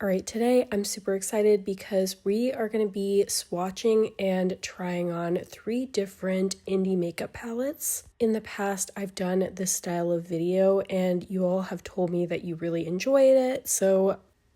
Alright, today I'm super excited because we are going to be swatching and trying on 3 different indie makeup palettes. In the past, I've done this style of video and you all have told me that you really enjoyed it.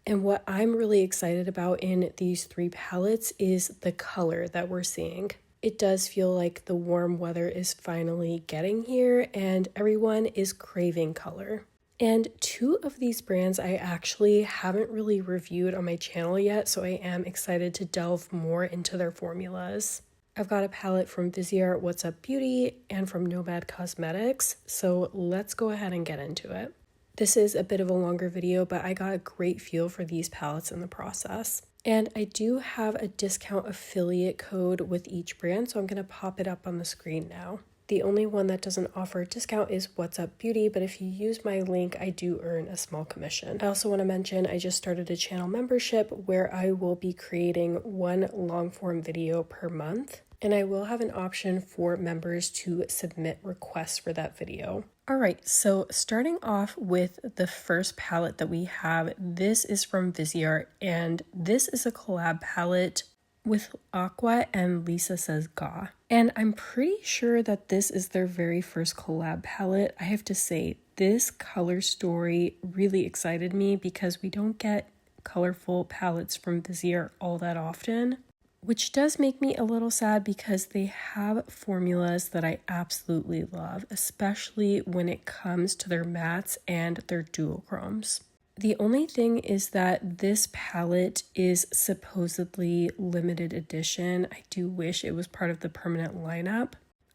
And what I'm really excited about in these 3 palettes is the color that we're seeing. It does feel like the warm weather is finally getting here and everyone is craving color. And 2 of these brands I actually haven't really reviewed on my channel yet, so I am excited to delve more into their formulas. I've got a palette from Viseart, What's Up Beauty, and from Nomad Cosmetics, so let's go ahead and get into it. This is a bit of a longer video, but I got a great feel for these palettes in the process. And I do have a discount affiliate code with each brand, so I'm going to pop it up on the screen now. The only one that doesn't offer a discount is What's Up Beauty, but if you use my link, I do earn a small commission. I also want to mention I just started a channel membership where I will be creating 1 long form video per month, and I will have an option for members to submit requests for that video. Alright, so starting off with the first palette that we have, this is from Viseart, and this is a collab palette with Aqua and Lisa Says Gah. And I'm pretty sure that this is their very first collab palette. I have to say, this color story really excited me because we don't get colorful palettes from Viseart all that often, which does make me a little sad because they have formulas that I absolutely love, especially when it comes to their mattes and their duochromes. The only thing is that this palette is supposedly limited edition. I do wish it was part of the permanent lineup.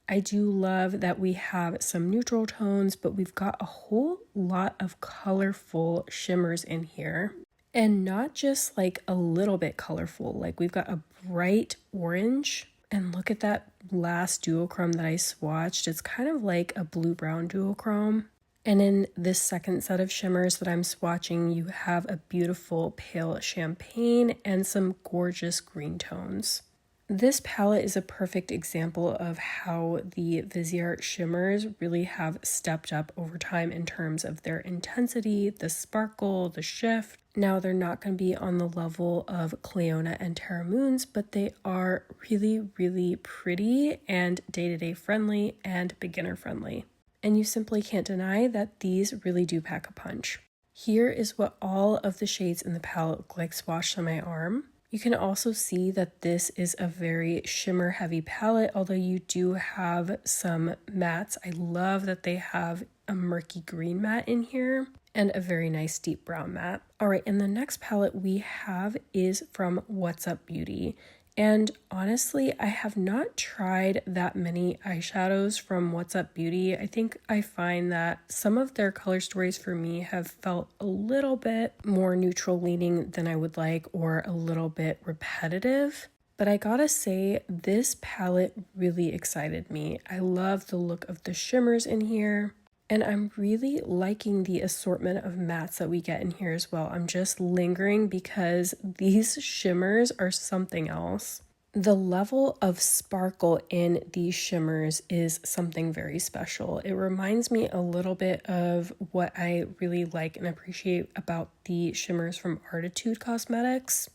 I do love that we have some neutral tones, but we've got a whole lot of colorful shimmers in here. And not just like a little bit colorful, like we've got a bright orange. And look at that last duochrome that I swatched. It's kind of like a blue-brown duochrome. And in this second set of shimmers that I'm swatching, you have a beautiful pale champagne and some gorgeous green tones. This palette is a perfect example of how the Viseart shimmers really have stepped up over time in terms of their intensity, the sparkle, the shift. Now they're not going to be on the level of Clionadh and Terra Moons, but they are really, really pretty and day-to-day friendly and beginner friendly. And you simply can't deny that these really do pack a punch. Here is what all of the shades in the palette look like swatched on my arm. You can also see that this is a very shimmer heavy palette, although you do have some mattes. I love that they have a murky green matte in here and a very nice deep brown matte. All right, and the next palette we have is from What's Up Beauty. And honestly, I have not tried that many eyeshadows from What's Up Beauty. I think I find that some of their color stories for me have felt a little bit more neutral leaning than I would like, or a little bit repetitive. But I gotta say, this palette really excited me. I love the look of the shimmers in here. And I'm really liking the assortment of mattes that we get in here as well. I'm just lingering because these shimmers are something else. The level of sparkle in these shimmers is something very special. It reminds me a little bit of what I really like and appreciate about the shimmers from Arttitude Cosmetics.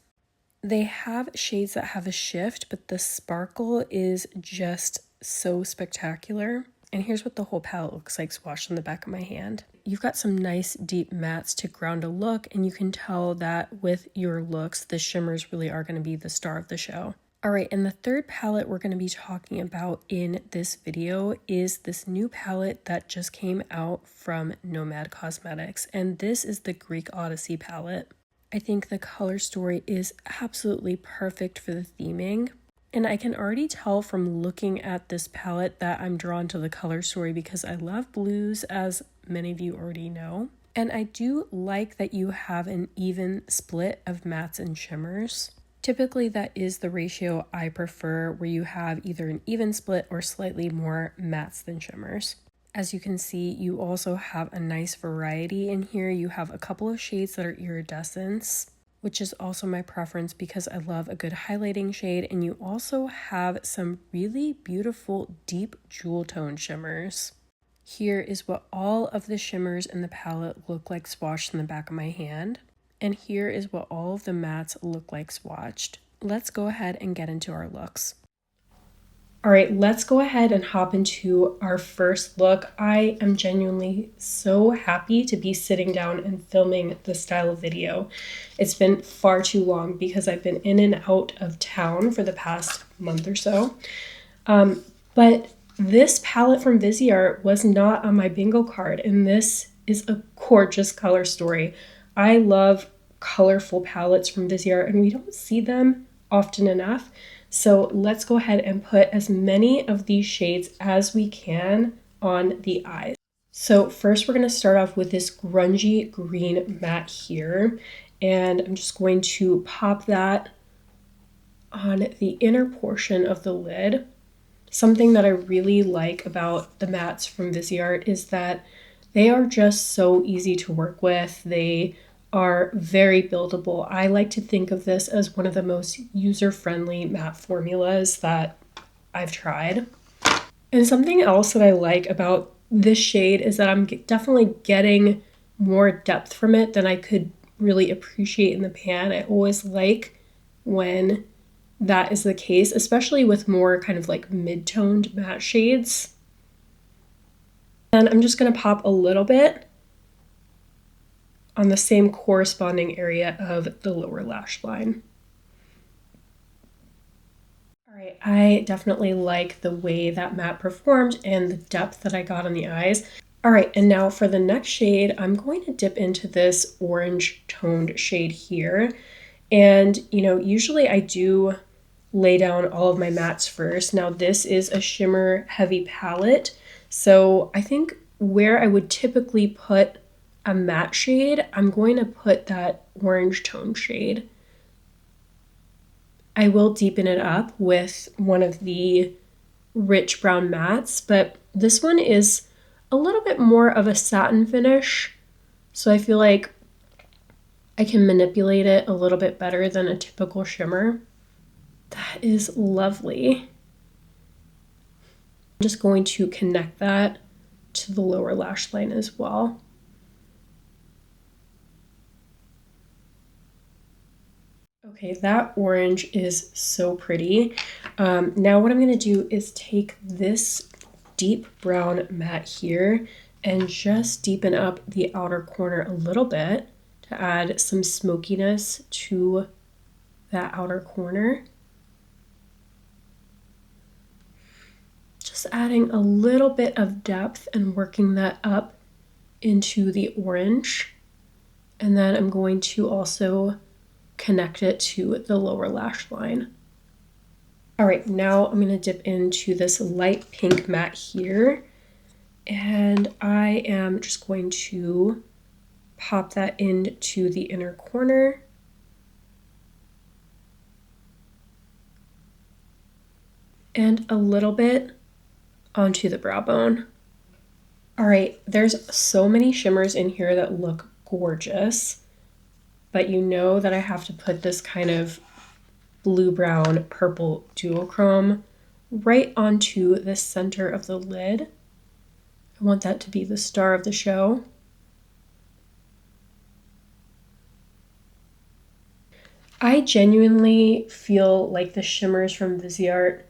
They have shades that have a shift, but the sparkle is just so spectacular. And here's what the whole palette looks like swatched on the back of my hand. You've got some nice deep mattes to ground a look, and you can tell that with your looks, the shimmers really are going to be the star of the show. All right, and the third palette we're going to be talking about in this video is this new palette that just came out from Nomad Cosmetics, and this is the Greek Odyssey palette. I think the color story is absolutely perfect for the theming. And I can already tell from looking at this palette that I'm drawn to the color story because I love blues, as many of you already know. And I do like that you have an even split of mattes and shimmers. Typically that is the ratio I prefer, where you have either an even split or slightly more mattes than shimmers. As you can see, you also have a nice variety in here. You have a couple of shades that are iridescence, which is also my preference because I love a good highlighting shade, and you also have some really beautiful deep jewel tone shimmers. Here is what all of the shimmers in the palette look like swatched in the back of my hand. And here is what all of the mattes look like swatched. Let's go ahead and get into our looks. All right, let's go ahead and hop into our first look. I am genuinely so happy to be sitting down and filming this style of video. It's been far too long because I've been in and out of town for the past month or so. But this palette from Viseart was not on my bingo card, and this is a gorgeous color story. I love colorful palettes from Viseart, and we don't see them often enough. So let's go ahead and put as many of these shades as we can on the eyes. So first we're going to start off with this grungy green matte here, and I'm just going to pop that on the inner portion of the lid. Something that I really like about the mattes from Viseart is that they are just so easy to work with. They are very buildable. I like to think of this as one of the most user-friendly matte formulas that I've tried. And something else that I like about this shade is that I'm definitely getting more depth from it than I could really appreciate in the pan. I always like when that is the case, especially with more kind of like mid-toned matte shades. And I'm just going to pop a little bit on the same corresponding area of the lower lash line. All right, I definitely like the way that matte performed and the depth that I got on the eyes. All right, and now for the next shade, I'm going to dip into this orange toned shade here. And, you know, usually I do lay down all of my mattes first. Now this is a shimmer heavy palette, so I think where I would typically put a matte shade, I'm going to put that orange tone shade. I will deepen it up with one of the rich brown mattes, but this one is a little bit more of a satin finish, so I feel like I can manipulate it a little bit better than a typical shimmer. That is lovely. I'm just going to connect that to the lower lash line as well. Okay, that orange is so pretty. Now what I'm going to do is take this deep brown matte here and just deepen up the outer corner a little bit to add some smokiness to that outer corner. Just adding a little bit of depth and working that up into the orange. And then I'm going to also connect it to the lower lash line. All right, now I'm going to dip into this light pink matte here, and I am just going to pop that into the inner corner. And a little bit onto the brow bone. All right, there's so many shimmers in here that look gorgeous, but you know that I have to put this kind of blue-brown purple duochrome right onto the center of the lid. I want that to be the star of the show. I genuinely feel like the shimmers from Viseart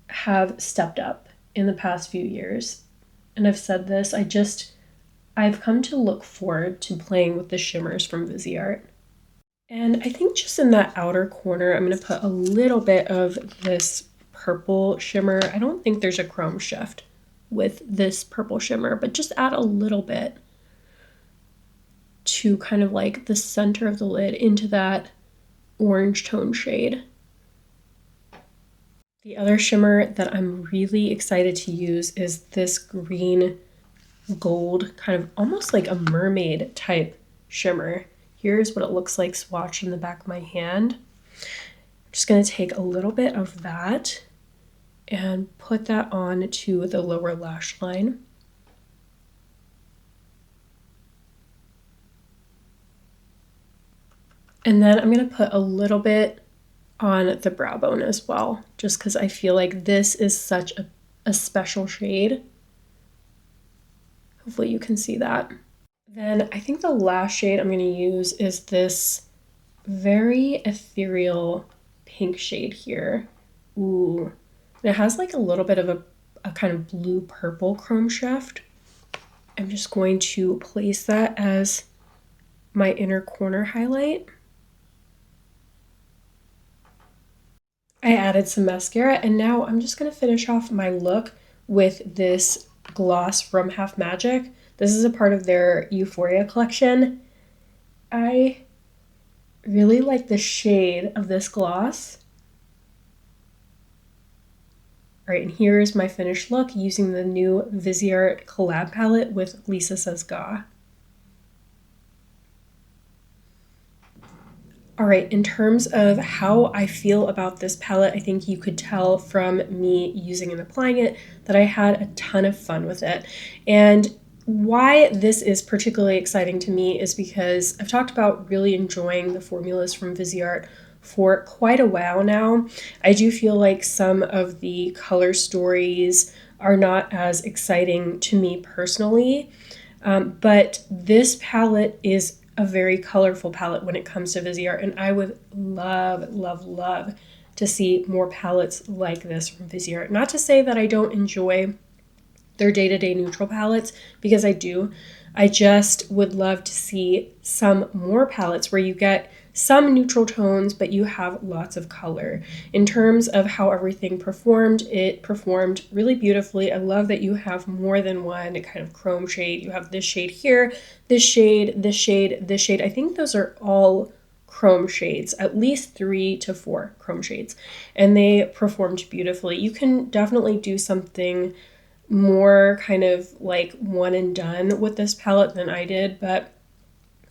have stepped up in the past few years. And I've said this, I've come to look forward to playing with the shimmers from Viseart. And I think just in that outer corner, I'm going to put a little bit of this purple shimmer. I don't think there's a chrome shift with this purple shimmer, but just add a little bit to kind of like the center of the lid into that orange tone shade. The other shimmer that I'm really excited to use is this green gold, kind of almost like a mermaid type shimmer. Here's what it looks like swatched in the back of my hand. I'm just going to take a little bit of that and put that on to the lower lash line. And then I'm going to put a little bit on the brow bone as well, just because I feel like this is such a special shade. Hopefully you can see that. Then I think the last shade I'm going to use is this very ethereal pink shade here. Ooh. And it has like a little bit of a kind of blue purple chrome shaft. I'm just going to place that as my inner corner highlight. I added some mascara, and now I'm just going to finish off my look with this gloss from Half Magic. This is a part of their Euphoria collection. I really like the shade of this gloss. All right, and here's my finished look using the new Viseart collab palette with Lisa Says Gah. All right, in terms of how I feel about this palette, I think you could tell from me using and applying it that I had a ton of fun with it. And why this is particularly exciting to me is because I've talked about really enjoying the formulas from Viseart for quite a while now. I do feel like some of the color stories are not as exciting to me personally, but this palette is a very colorful palette when it comes to Viseart, and I would love, love, love to see more palettes like this from Viseart. Not to say that I don't enjoy their day-to-day neutral palettes, because I do. I just would love to see some more palettes where you get some neutral tones, but you have lots of color. In terms of how everything performed, it performed really beautifully. I love that you have more than one kind of chrome shade. You have this shade here, this shade, this shade, this shade. I think those are all chrome shades, at least 3 to 4 chrome shades, and they performed beautifully. You can definitely do something more kind of like one and done with this palette than I did, but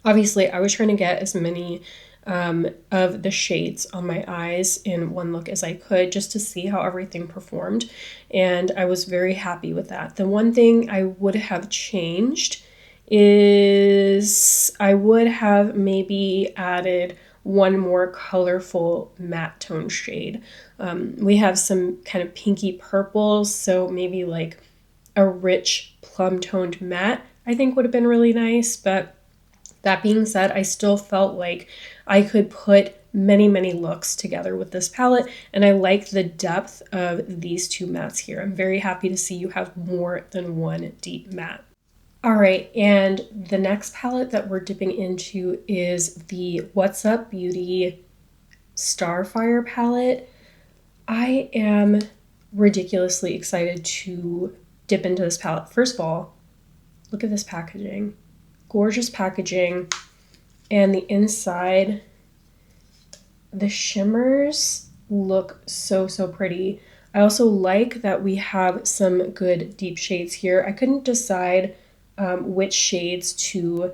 obviously I was trying to get as many of the shades on my eyes in one look as I could, just to see how everything performed, and I was very happy with that. The one thing I would have changed is I would have maybe added one more colorful matte tone shade. We have some kind of pinky purples, so maybe like a rich plum toned matte I think would have been really nice. But that being said, I still felt like I could put many, many looks together with this palette, and I like the depth of these two mattes here. I'm very happy to see you have more than one deep matte. All right, and the next palette that we're dipping into is the What's Up Beauty Starfire palette. I am ridiculously excited to dip into this palette. First of all, look at this packaging. Gorgeous packaging. And the inside, the shimmers look so, so pretty. I also like that we have some good deep shades here. I couldn't decide which shades to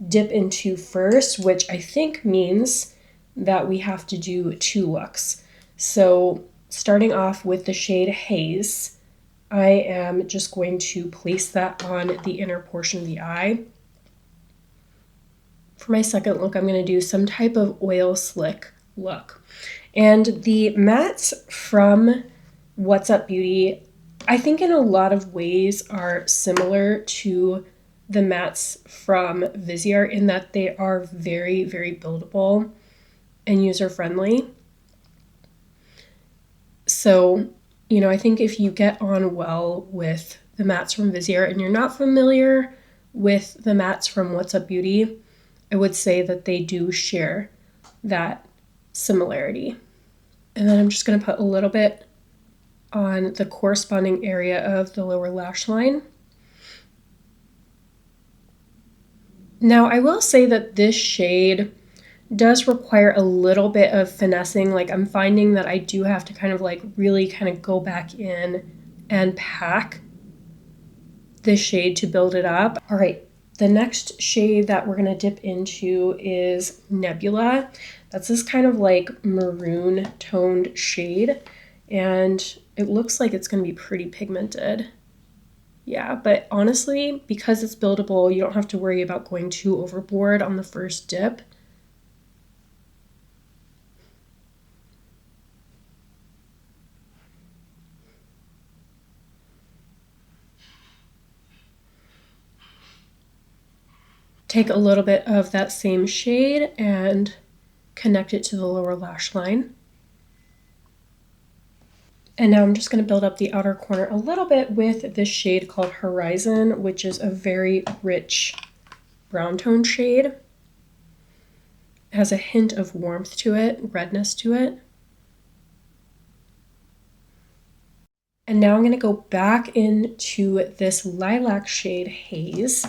dip into first, which I think means that we have to do 2 looks. So starting off with the shade Haze, I am just going to place that on the inner portion of the eye. For my second look, I'm going to do some type of oil slick look. And the mattes from What's Up Beauty, I think in a lot of ways are similar to the mattes from Viseart in that they are very, very buildable and user-friendly. So, you know, I think if you get on well with the mattes from Viseart and you're not familiar with the mattes from What's Up Beauty, I would say that they do share that similarity. And then I'm just going to put a little bit on the corresponding area of the lower lash line. Now, I will say that this shade does require a little bit of finessing. Like, I'm finding that I do have to kind of like really kind of go back in and pack the shade to build it up. All right, the next shade that we're going to dip into is Nebula. That's this kind of like maroon toned shade, and it looks like it's going to be pretty pigmented. Yeah, but honestly, because it's buildable, you don't have to worry about going too overboard on the first dip. take a little bit of that same shade and connect it to the lower lash line. And now I'm just going to build up the outer corner a little bit with this shade called Horizon, which is a very rich brown tone shade. It has a hint of warmth to it, redness to it. And now I'm going to go back into this lilac shade Haze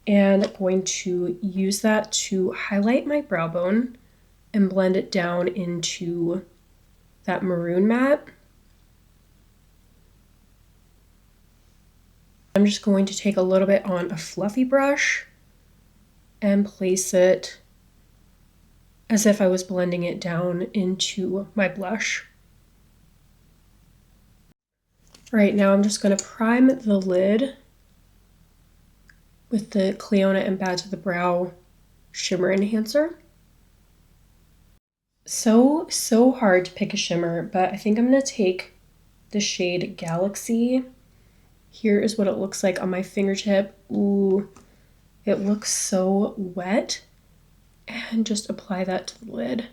and I'm going to use that to highlight my brow bone and blend it down into that maroon matte. I'm just going to take a little bit on a fluffy brush and place it as if I was blending it down into my blush. Right now I'm just going to prime the lid with the Clionadh and Bad to the Brow Shimmer Enhancer. So hard to pick a shimmer, but I think I'm going to take the shade Galaxy. Here is what it looks like on my fingertip. Ooh, it looks so wet. And just apply that to the lid.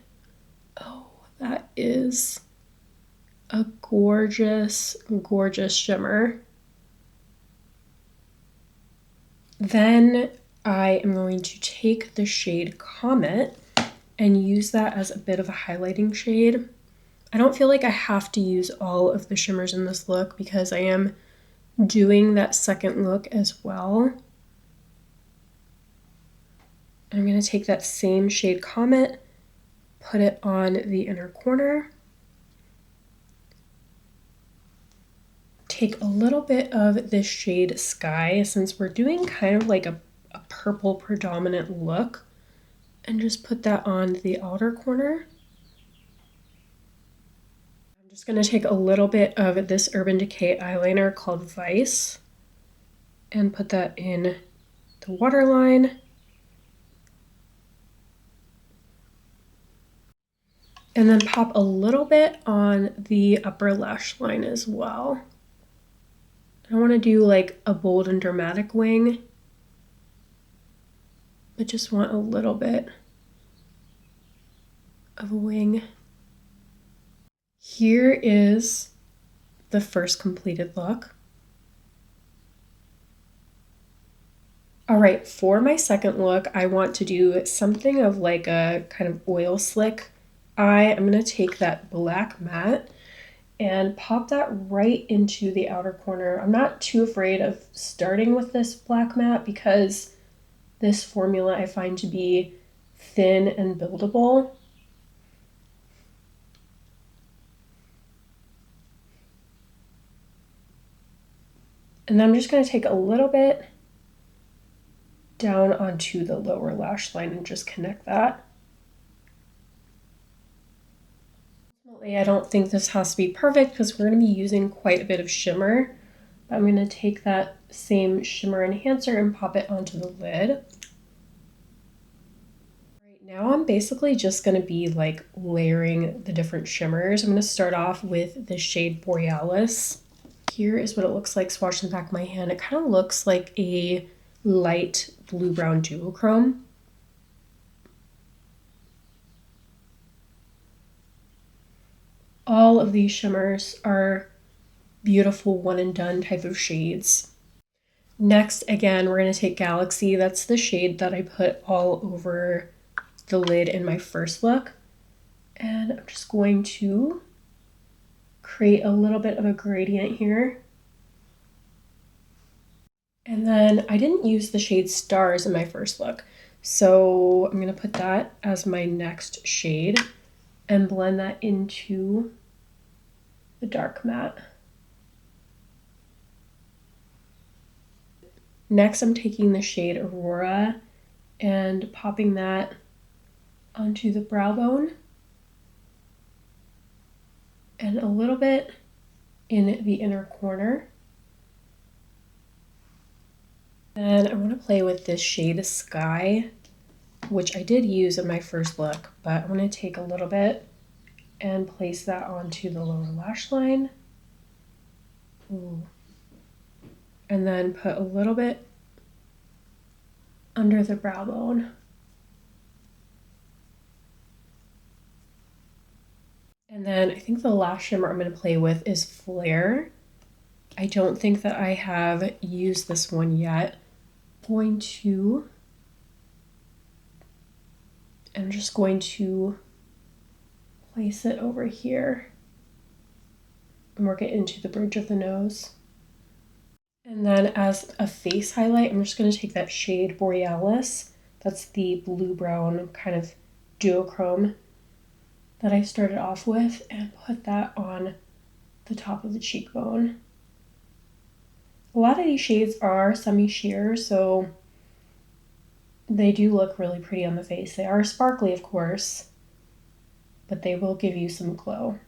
Oh, that is a gorgeous, gorgeous shimmer. Then I am going to take the shade Comet and use that as a bit of a highlighting shade. I don't feel like I have to use all of the shimmers in this look because I am doing that second look as well. I'm going to take that same shade Comet, put it on the inner corner, take a little bit of this shade Sky since we're doing kind of like a purple predominant look, and just put that on the outer corner. I'm just going to take a little bit of this Urban Decay eyeliner called Vice and put that in the waterline. And then pop a little bit on the upper lash line as well. I don't want to do like a bold and dramatic wing. I just want a little bit of a wing. Here is the first completed look. All right, for my second look, I want to do something of like a kind of oil slick eye. I'm going to take that black matte and pop that right into the outer corner. I'm not too afraid of starting with this black matte because this formula I find to be thin and buildable. And then I'm just going to take a little bit down onto the lower lash line and just connect that. Ultimately, I don't think this has to be perfect because we're going to be using quite a bit of shimmer. But I'm going to take that same shimmer enhancer and pop it onto the lid. Right now I'm basically just going to be like layering the different shimmers. I'm going to start off with the shade Borealis. Here is what it looks like swatched in the back of my hand. It kind of looks like a light blue-brown duochrome. All of these shimmers are beautiful one and done type of shades. Next, again, we're going to take Galaxy. That's the shade that I put all over the lid in my first look. And I'm just going to create a little bit of a gradient here. And then I didn't use the shade Stars in my first look. So I'm going to put that as my next shade and blend that into the dark matte. Next, I'm taking the shade Aurora and popping that onto the brow bone and a little bit in the inner corner. Then I want to play with this shade Sky, which I did use in my first look, but I'm going to take a little bit and place that onto the lower lash line. Ooh. And then put a little bit under the brow bone. And then I think the last shimmer I'm going to play with is Flare. I don't think that I have used this one yet. I'm just going to place it over here and work it into the bridge of the nose. And then as a face highlight, I'm just going to take that shade Borealis. That's the blue-brown kind of duochrome that I started off with, and put that on the top of the cheekbone. A lot of these shades are semi-sheer, so they do look really pretty on the face. They are sparkly, of course, but they will give you some glow.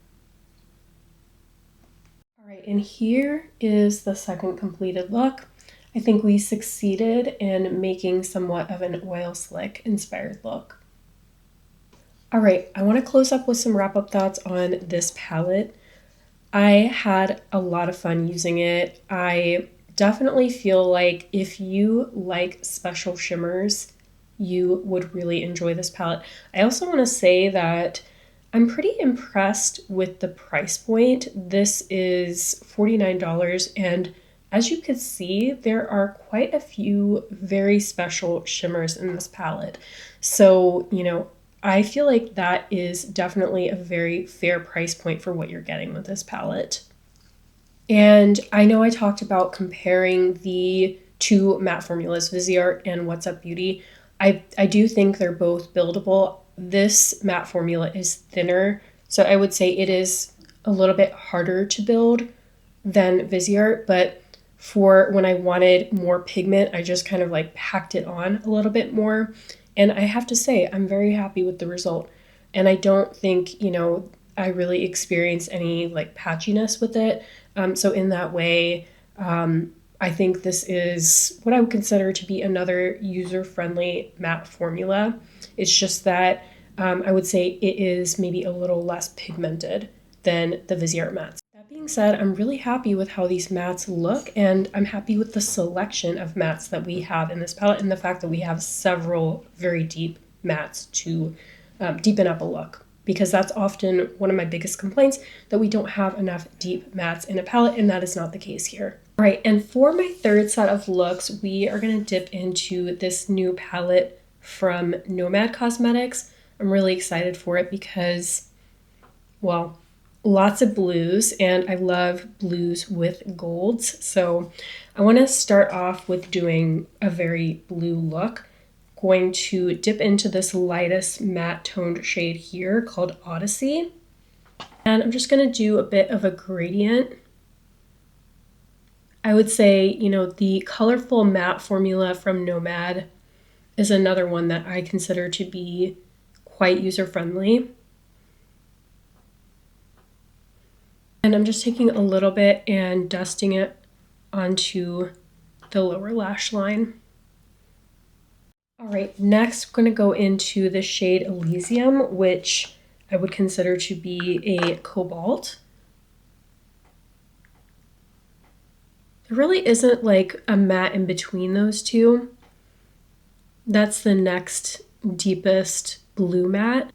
All right, and here is the second completed look. I think we succeeded in making somewhat of an oil slick inspired look. All right, I want to close up with some wrap-up thoughts on this palette. I had a lot of fun using it. I definitely feel like if you like special shimmers, you would really enjoy this palette. I also want to say that I'm pretty impressed with the price point. This is $49, and as you can see, there are quite a few very special shimmers in this palette. So, you know, I feel like that is definitely a very fair price point for what you're getting with this palette. And I know I talked about comparing the two matte formulas, Viseart and What's Up Beauty. I do think they're both buildable. This matte formula is thinner, so I would say it is a little bit harder to build than Viseart, but for when I wanted more pigment, I just kind of like packed it on a little bit more. And I have to say, I'm very happy with the result. And I don't think, you know, I really experienced any like patchiness with it. So in that way, I think this is what I would consider to be another user-friendly matte formula. It's just that I would say it is maybe a little less pigmented than the Viseart mattes. That being said, I'm really happy with how these mattes look, and I'm happy with the selection of mattes that we have in this palette and the fact that we have several very deep mattes to deepen up a look, because that's often one of my biggest complaints, that we don't have enough deep mattes in a palette, and that is not the case here. All right, and for my third set of looks, we are going to dip into this new palette from Nomad Cosmetics. I'm really excited for it because, well, lots of blues, and I love blues with golds. So I want to start off with doing a very blue look. Going to dip into this lightest matte toned shade here called Odyssey. And I'm just going to do a bit of a gradient. I would say, you know, the colorful matte formula from Nomad is another one that I consider to be quite user-friendly. And I'm just taking a little bit and dusting it onto the lower lash line. All right, next I'm going to go into the shade Elysium, which I would consider to be a cobalt. There really isn't like a matte in between those two. That's the next deepest blue matte.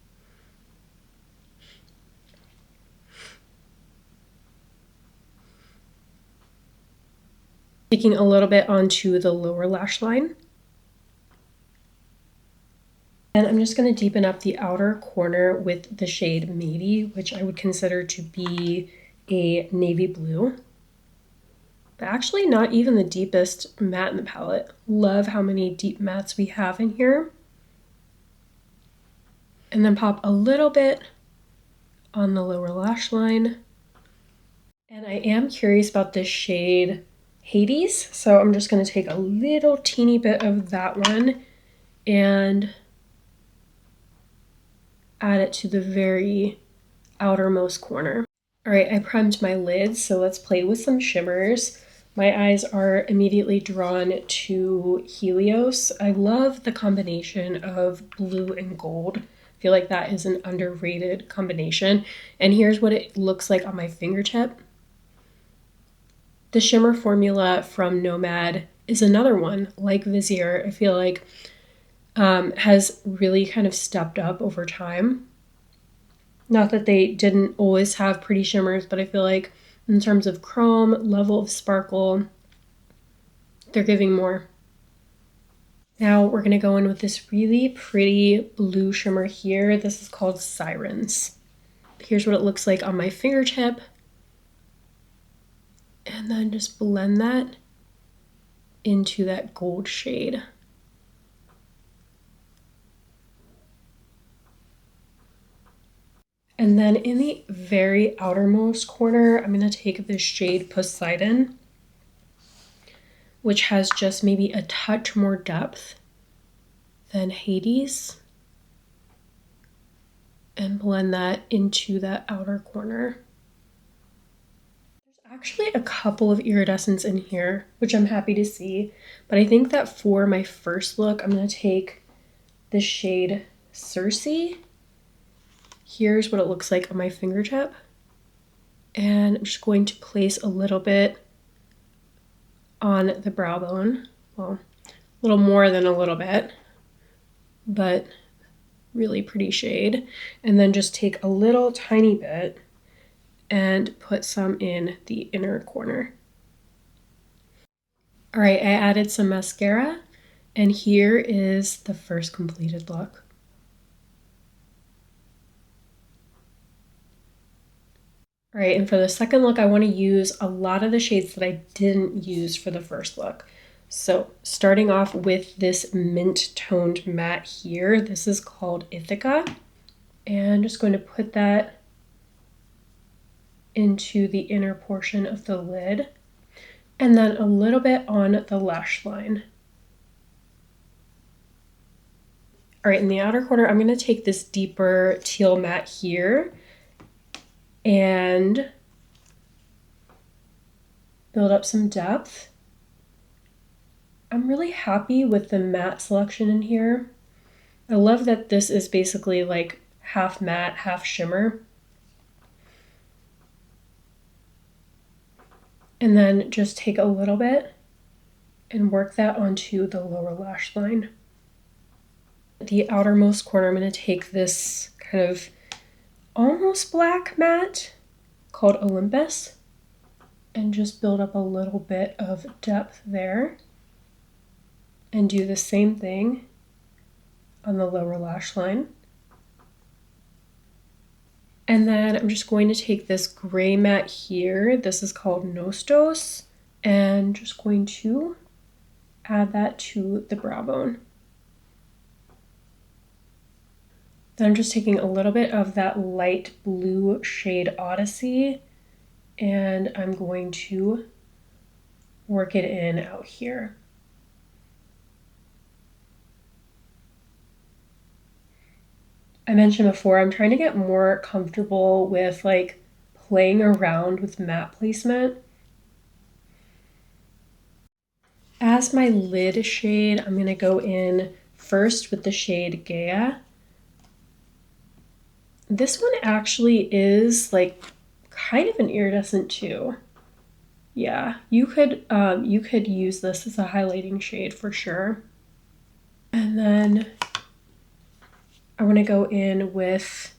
Taking a little bit onto the lower lash line. And I'm just going to deepen up the outer corner with the shade Maybe, which I would consider to be a navy blue. But actually not even the deepest matte in the palette. Love how many deep mattes we have in here. And then pop a little bit on the lower lash line. And I am curious about this shade Hades, so I'm just going to take a little teeny bit of that one and add it to the very outermost corner. All right, I primed my lids, so let's play with some shimmers. My eyes are immediately drawn to Helios. I love the combination of blue and gold. I feel like that is an underrated combination. And here's what it looks like on my fingertip. The shimmer formula from Nomad is another one like Viseart. I feel like has really kind of stepped up over time. Not that they didn't always have pretty shimmers, but I feel like in terms of chrome, level of sparkle, they're giving more. Now we're going to go in with this really pretty blue shimmer here. This is called Sirens. Here's what it looks like on my fingertip. And then just blend that into that gold shade. And then in the very outermost corner, I'm going to take this shade Poseidon, which has just maybe a touch more depth than Hades, and blend that into that outer corner. There's actually a couple of iridescents in here, which I'm happy to see, but I think that for my first look, I'm going to take the shade Circe. Here's what it looks like on my fingertip. And I'm just going to place a little bit on the brow bone. Well, a little more than a little bit, but really pretty shade. And then just take a little tiny bit and put some in the inner corner. All right, I added some mascara, and here is the first completed look. All right, and for the second look, I want to use a lot of the shades that I didn't use for the first look. So starting off with this mint toned matte here, this is called Ithaca. And I'm just going to put that into the inner portion of the lid, and then a little bit on the lash line. All right, in the outer corner, I'm going to take this deeper teal matte here and build up some depth. I'm really happy with the matte selection in here. I love that this is basically like half matte, half shimmer. And then just take a little bit and work that onto the lower lash line. The outermost corner, I'm going to take this kind of almost black matte called Olympus and just build up a little bit of depth there, and do the same thing on the lower lash line. And then I'm just going to take this gray matte here, this is called Nostos, and just going to add that to the brow bone. Then I'm just taking a little bit of that light blue shade Odyssey, and I'm going to work it in out here. I mentioned before, I'm trying to get more comfortable with like playing around with matte placement. As my lid shade, I'm going to go in first with the shade Gaia. This one actually is like kind of an iridescent too. Yeah, you could use this as a highlighting shade for sure. And then I want to go in with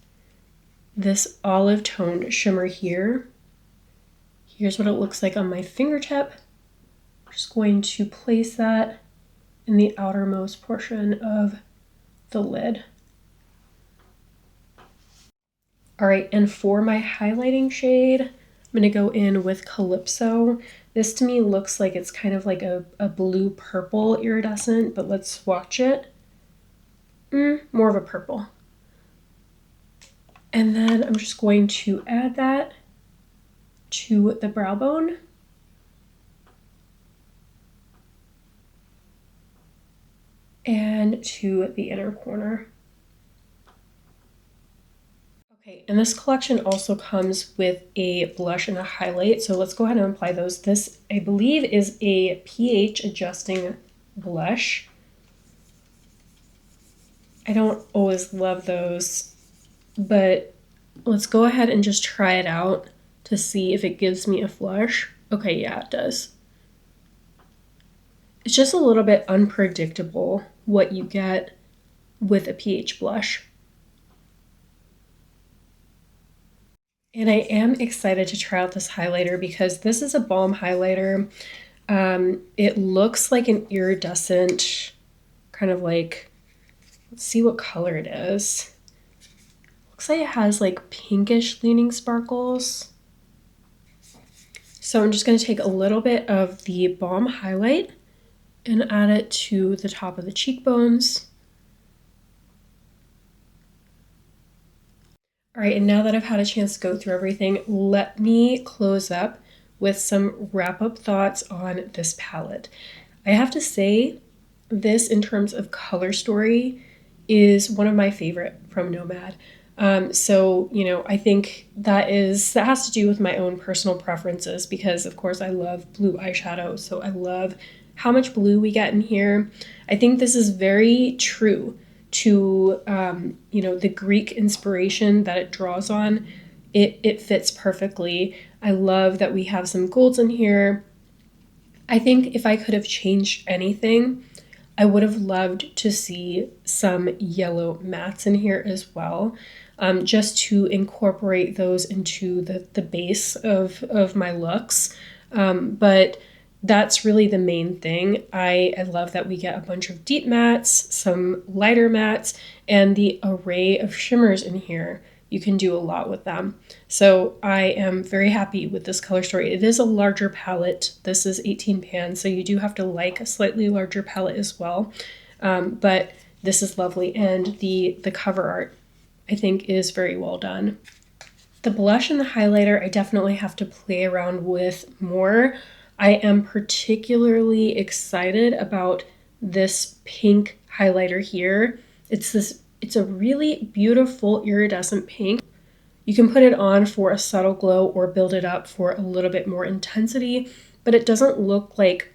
this olive toned shimmer here. Here's what it looks like on my fingertip. I'm just going to place that in the outermost portion of the lid. All right, and for my highlighting shade, I'm gonna go in with Calypso. This to me looks like it's kind of like a blue purple iridescent, but let's swatch it. More of a purple. And then I'm just going to add that to the brow bone. And to the inner corner. Okay, and this collection also comes with a blush and a highlight, so let's go ahead and apply those. This, I believe, is a pH adjusting blush. I don't always love those, but let's go ahead and just try it out to see if it gives me a flush. Okay, yeah, it does. It's just a little bit unpredictable what you get with a PH blush. And I am excited to try out this highlighter because this is a balm highlighter. It looks like an iridescent, kind of like, let's see what color it is. Looks like it has like pinkish leaning sparkles. So I'm just going to take a little bit of the balm highlight and add it to the top of the cheekbones. All right, and now that I've had a chance to go through everything, let me close up with some wrap-up thoughts on this palette. I have to say, this in terms of color story is one of my favorite from Nomad. So, you know, I think that has to do with my own personal preferences because, of course, I love blue eyeshadow. So I love how much blue we get in here. I think this is very true to, you know, the Greek inspiration that it draws on. It fits perfectly. I love that we have some golds in here. I think if I could have changed anything, I would have loved to see some yellow mattes in here as well, just to incorporate those into the base of my looks. But that's really the main thing. I love that we get a bunch of deep mattes, some lighter mattes, and the array of shimmers in here. You can do a lot with them. So I am very happy with this color story. It is a larger palette. This is 18 pan, so you do have to like a slightly larger palette as well. But this is lovely, and the cover art I think is very well done. The blush and the highlighter I definitely have to play around with more. I am particularly excited about this pink highlighter here. It's a really beautiful iridescent pink. You can put it on for a subtle glow or build it up for a little bit more intensity, but it doesn't look like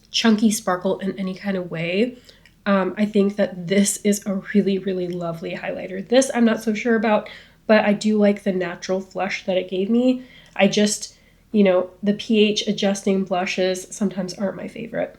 chunky sparkle in any kind of way. I think that this is a really, really lovely highlighter. This I'm not so sure about, but I do like the natural flush that it gave me. I just, you know, the pH adjusting blushes sometimes aren't my favorite.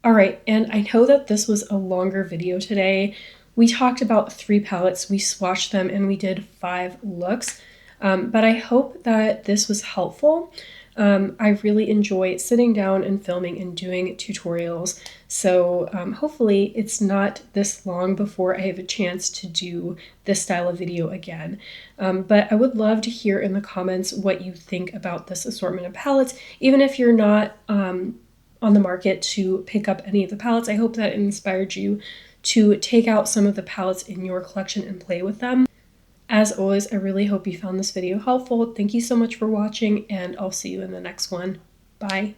All right, and I know that this was a longer video today. We talked about 3 palettes, we swatched them, and we did 5 looks. But I hope that this was helpful. I really enjoy sitting down and filming and doing tutorials. So hopefully it's not this long before I have a chance to do this style of video again. But I would love to hear in the comments what you think about this assortment of palettes, even if you're not on the market to pick up any of the palettes. I hope that inspired you to take out some of the palettes in your collection and play with them. As always, I really hope you found this video helpful. Thank you so much for watching, and I'll see you in the next one. Bye.